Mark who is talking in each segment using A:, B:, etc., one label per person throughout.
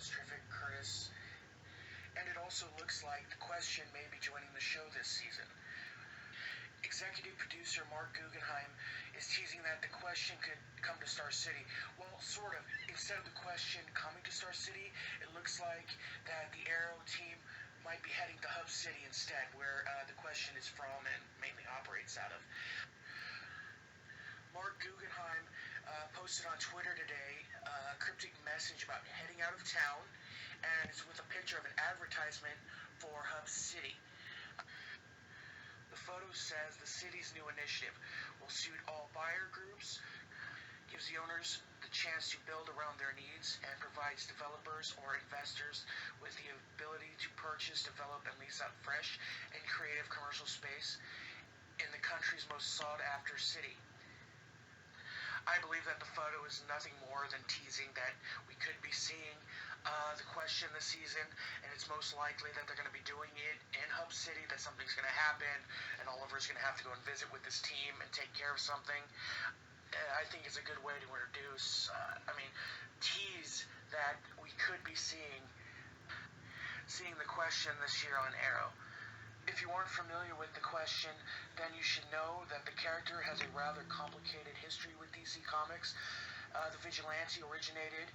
A: Sounds terrific, Chris. And it also looks like the Question may be joining the show this season. Executive producer Mark Guggenheim is teasing that the Question could come to Star City. Well, sort of. Instead of the Question coming to Star City, it looks like that the Arrow team might be heading to Hub City instead, where the Question is from and mainly operates out of. Mark Guggenheim posted on Twitter today a cryptic message about heading out of town, and it's with a picture of an advertisement for Hub City. The photo says the city's new initiative will suit all buyer groups, gives the owners the chance to build around their needs, and provides developers or investors with the ability to purchase, develop, and lease out fresh and creative commercial space in the country's most sought-after city. I believe that the photo is nothing more than teasing that we could be seeing the Question this season, and it's most likely that they're going to be doing it in Hub City, that something's going to happen, and Oliver's going to have to go and visit with his team and take care of something. I think it's a good way to introduce, tease that we could be seeing the Question this year on Arrow. If you aren't familiar with the Question, then you should know that the character has a rather complicated history with DC Comics. The Vigilante originated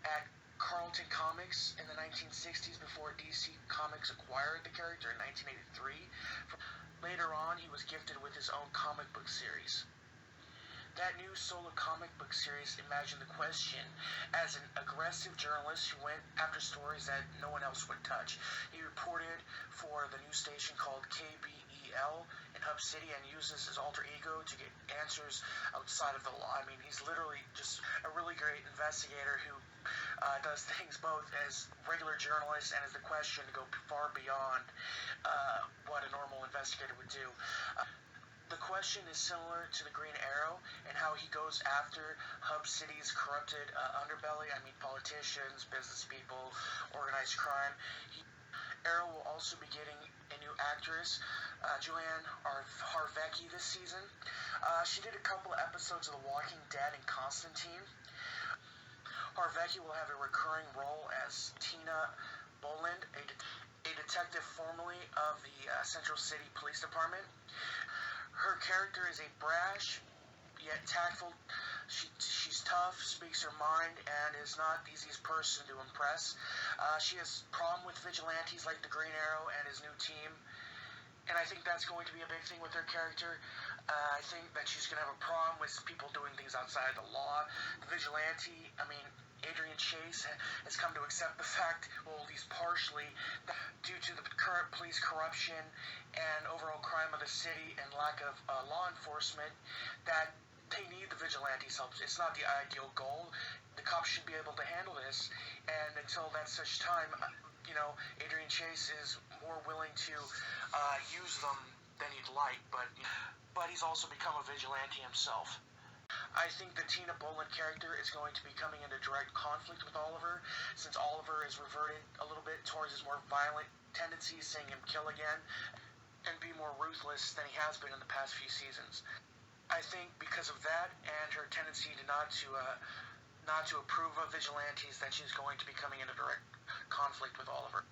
A: at Carlton Comics in the 1960s before DC Comics acquired the character in 1983. Later on, he was gifted with his own comic book series. That new solo comic book series imagined the Question as an aggressive journalist who went after stories that no one else would touch. He reported for the news station called KBEL in Hub City and uses his alter ego to get answers outside of the law. He's literally just a really great investigator who does things both as regular journalist and as the Question to go far beyond what a normal investigator would do. The Question is similar to the Green Arrow in how he goes after Hub City's corrupted underbelly. Politicians, business people, organized crime. Arrow will also be getting a new actress, Juliana Harkavy, this season. She did a couple of episodes of The Walking Dead and Constantine. Harkavy will have a recurring role as Tina Boland, a detective formerly of the Central City Police Department. Her character is a brash, yet tactful. She's tough, speaks her mind, and is not the easiest person to impress. She has problem with vigilantes like the Green Arrow and his new team, and I think that's going to be a big thing with her character. I think that she's going to have a problem with people doing things outside of the law. The vigilante, Adrian Chase has come to accept the fact, at least partially, that due to the current police corruption and overall crime of the city and lack of law enforcement, that they need the vigilantes' help. It's not the ideal goal. The cops should be able to handle this, and until that such time, Adrian Chase is more willing to use them than he'd like, but he's also become a vigilante himself. I think the Tina Boland character is going to be coming into direct conflict with Oliver, since Oliver has reverted a little bit towards his more violent tendencies, seeing him kill again, and be more ruthless than he has been in the past few seasons. I think because of that and her tendency to not to approve of vigilantes, that she's going to be coming into direct conflict with Oliver.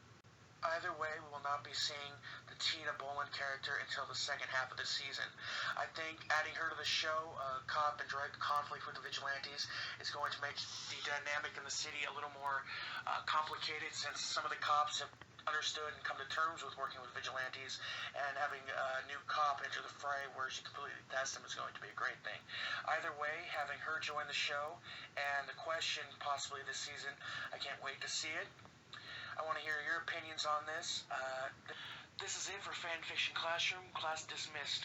A: Either way, we will not be seeing the Tina Boland character until the second half of the season. I think adding her to the show, cop in direct conflict with the vigilantes, is going to make the dynamic in the city a little more complicated, since some of the cops have understood and come to terms with working with vigilantes, and having a new cop enter the fray where she completely detests him is going to be a great thing. Either way, having her join the show and the Question possibly this season, I can't wait to see it. I want to hear your opinions on this. This is it for Fan Fiction Classroom. Class dismissed.